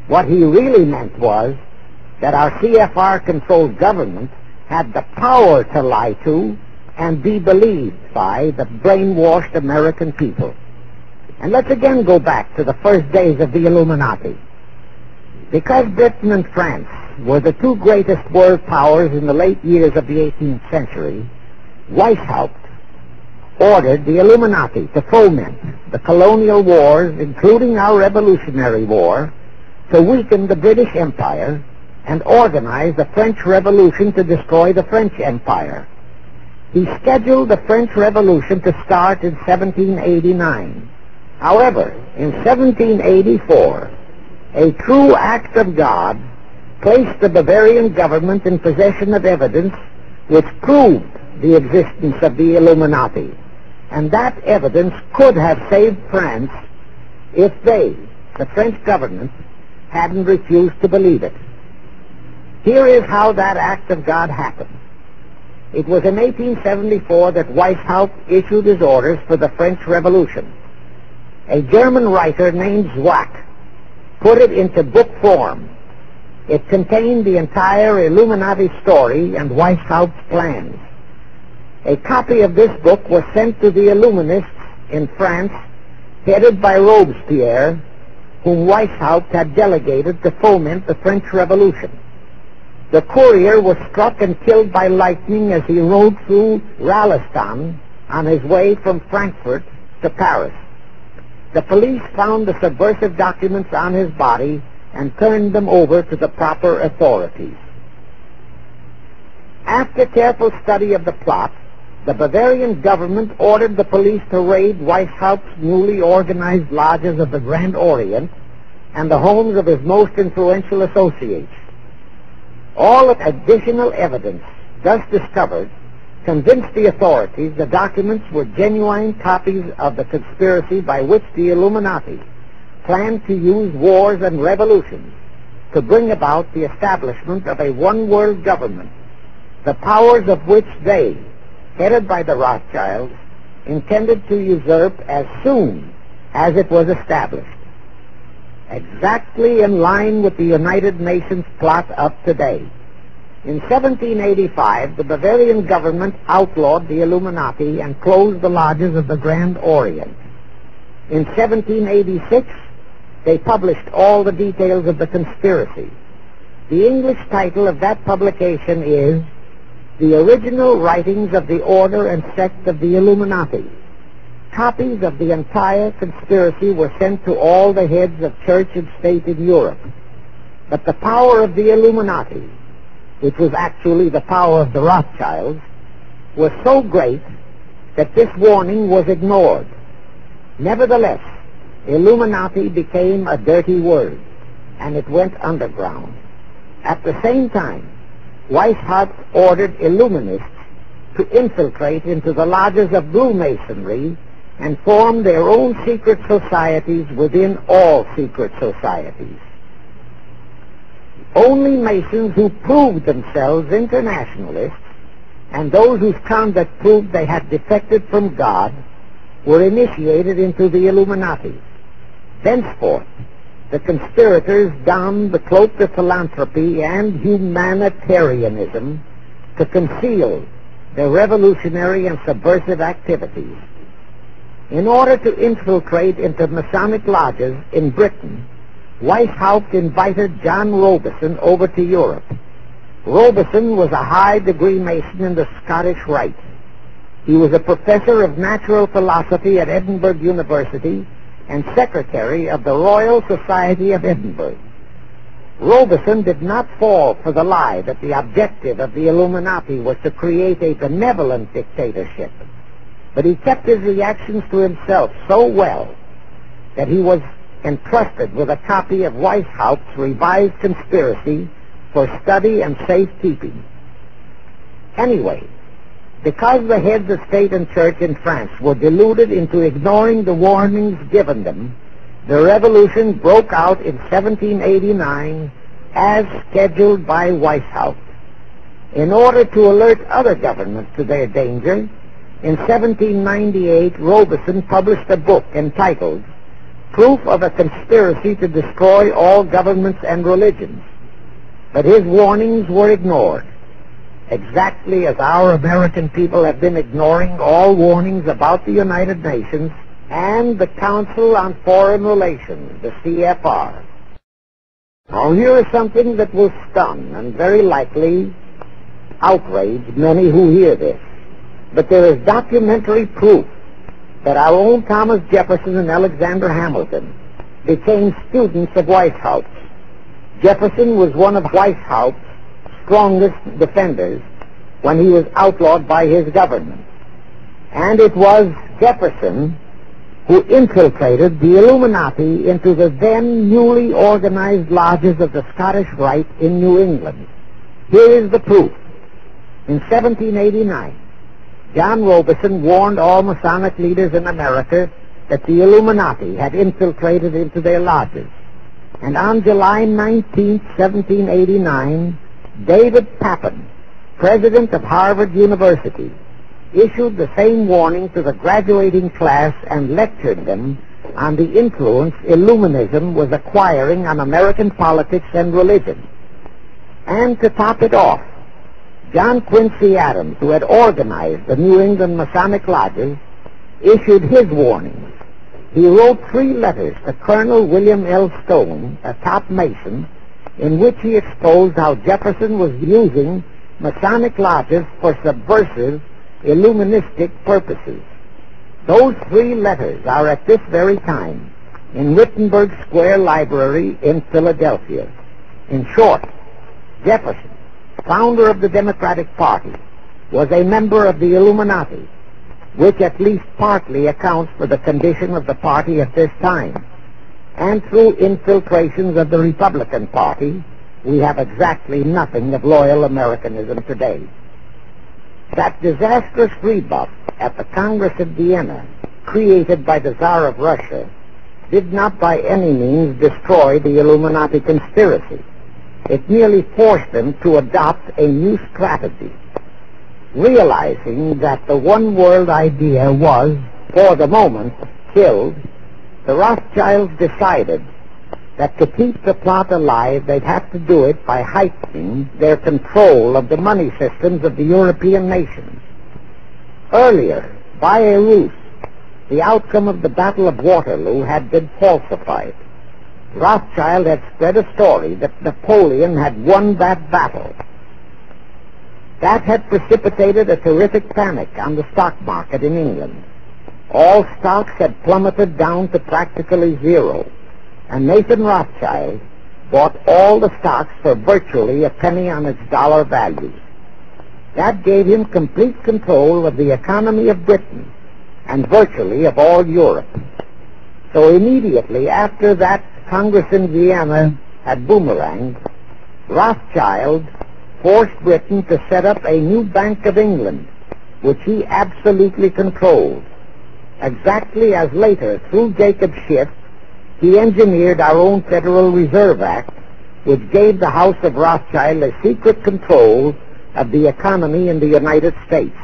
What he really meant was that our CFR-controlled government had the power to lie to and be believed by the brainwashed American people. And let's again go back to the first days of the Illuminati. Because Britain and France were the two greatest world powers in the late years of the 18th century, Weishaupt ordered the Illuminati to foment the colonial wars, including our Revolutionary War, to weaken the British Empire and organize the French Revolution to destroy the French Empire. He scheduled the French Revolution to start in 1789. However, in 1784, a true act of God placed the Bavarian government in possession of evidence which proved the existence of the Illuminati. And that evidence could have saved France if they, the French government, hadn't refused to believe it. Here is how that act of God happened. It was in 1874 that Weishaupt issued his orders for the French Revolution. A German writer named Zwack put it into book form. It contained the entire Illuminati story and Weishaupt's plans. A copy of this book was sent to the Illuminists in France, headed by Robespierre, whom Weishaupt had delegated to foment the French Revolution. The courier was struck and killed by lightning as he rode through Raleston on his way from Frankfurt to Paris. The police found the subversive documents on his body and turned them over to the proper authorities. After careful study of the plot, the Bavarian government ordered the police to raid Weishaupt's newly organized lodges of the Grand Orient and the homes of his most influential associates. All additional evidence thus discovered convinced the authorities the documents were genuine copies of the conspiracy by which the Illuminati planned to use wars and revolutions to bring about the establishment of a one-world government, the powers of which they, headed by the Rothschilds, intended to usurp as soon as it was established. Exactly in line with the United Nations plot of today. In 1785, the Bavarian government outlawed the Illuminati and closed the lodges of the Grand Orient. In 1786, they published all the details of the conspiracy. The English title of that publication is The Original Writings of the Order and Sect of the Illuminati. Copies of the entire conspiracy were sent to all the heads of church and state in Europe. But the power of the Illuminati, which was actually the power of the Rothschilds, was so great that this warning was ignored. Nevertheless, Illuminati became a dirty word, and it went underground. At the same time, Weishaupt ordered Illuminists to infiltrate into the lodges of Blue Masonry and form their own secret societies within all secret societies. Only Masons who proved themselves internationalists and those whose conduct proved they had defected from God were initiated into the Illuminati. Thenceforth, the conspirators donned the cloak of philanthropy and humanitarianism to conceal their revolutionary and subversive activities. In order to infiltrate into Masonic lodges in Britain, Weishaupt invited John Robison over to Europe. Robison was a high-degree Mason in the Scottish Rite. He was a professor of natural philosophy at Edinburgh University and secretary of the Royal Society of Edinburgh. Robison did not fall for the lie that the objective of the Illuminati was to create a benevolent dictatorship, but he kept his reactions to himself so well that he was entrusted with a copy of Weishaupt's revised conspiracy for study and safekeeping. Anyway, because the heads of state and church in France were deluded into ignoring the warnings given them, the revolution broke out in 1789 as scheduled by Weishaupt. In order to alert other governments to their danger, in 1798 Robison published a book entitled proof of a conspiracy to destroy all governments and religions. But his warnings were ignored, exactly as our American people have been ignoring all warnings about the United Nations and the Council on Foreign Relations, the CFR. Now here is something that will stun and very likely outrage many who hear this. But there is documentary proof that our own Thomas Jefferson and Alexander Hamilton became students of Weishaupt's. Jefferson was one of Weishaupt's strongest defenders when he was outlawed by his government. And it was Jefferson who infiltrated the Illuminati into the then newly organized lodges of the Scottish Rite in New England. Here is the proof. In 1789, John Robeson warned all Masonic leaders in America that the Illuminati had infiltrated into their lodges. And on July 19, 1789, David Papin, president of Harvard University, issued the same warning to the graduating class and lectured them on the influence Illuminism was acquiring on American politics and religion. And to top it off, John Quincy Adams, who had organized the New England Masonic lodges, issued his warnings. He wrote 3 letters to Colonel William L. Stone, a top Mason, in which he exposed how Jefferson was using Masonic lodges for subversive, Illuministic purposes. Those 3 letters are at this very time in Wittenberg Square Library in Philadelphia. In short, Jefferson, founder of the Democratic Party, was a member of the Illuminati, which at least partly accounts for the condition of the party at this time. And through infiltrations of the Republican Party, we have exactly nothing of loyal Americanism today. That disastrous rebuff at the Congress of Vienna, created by the Tsar of Russia, did not by any means destroy the Illuminati conspiracy. It merely forced them to adopt a new strategy. Realizing that the one world idea was, for the moment, killed, the Rothschilds decided that to keep the plot alive, they'd have to do it by heightening their control of the money systems of the European nations. Earlier, by a ruse, the outcome of the Battle of Waterloo had been falsified. Rothschild had spread a story that Napoleon had won that battle. That had precipitated a terrific panic on the stock market in England. All stocks had plummeted down to practically zero, and Nathan Rothschild bought all the stocks for virtually a penny on its dollar value. That gave him complete control of the economy of Britain and virtually of all Europe. So immediately after that Congress in Vienna had boomeranged, Rothschild forced Britain to set up a new Bank of England, which he absolutely controlled. Exactly as later, through Jacob Schiff, he engineered our own Federal Reserve Act, which gave the House of Rothschild a secret control of the economy in the United States.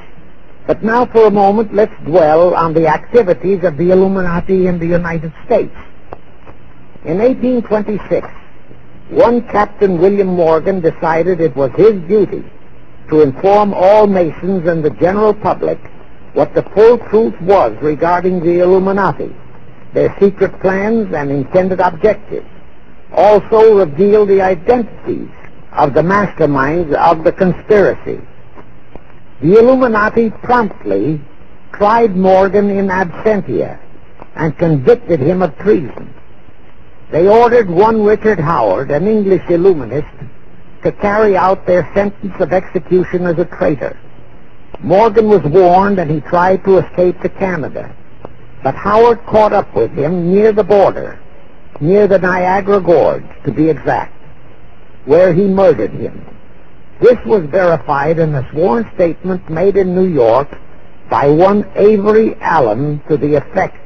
But now for a moment, let's dwell on the activities of the Illuminati in the United States. In 1826, one Captain William Morgan decided it was his duty to inform all Masons and the general public what the full truth was regarding the Illuminati, their secret plans and intended objectives. Also reveal the identities of the masterminds of the conspiracy. The Illuminati promptly tried Morgan in absentia and convicted him of treason. They ordered one Richard Howard, an English Illuminist, to carry out their sentence of execution as a traitor. Morgan was warned and he tried to escape to Canada. But Howard caught up with him near the border, near the Niagara Gorge, to be exact, where he murdered him. This was verified in a sworn statement made in New York by one Avery Allen to the effect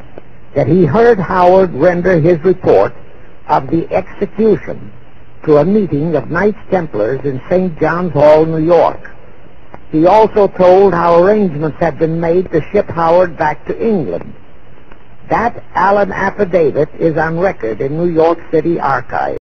that he heard Howard render his report of the execution to a meeting of Knights Templars in St. John's Hall, New York. He also told how arrangements had been made to ship Howard back to England. That Allen affidavit is on record in New York City archives.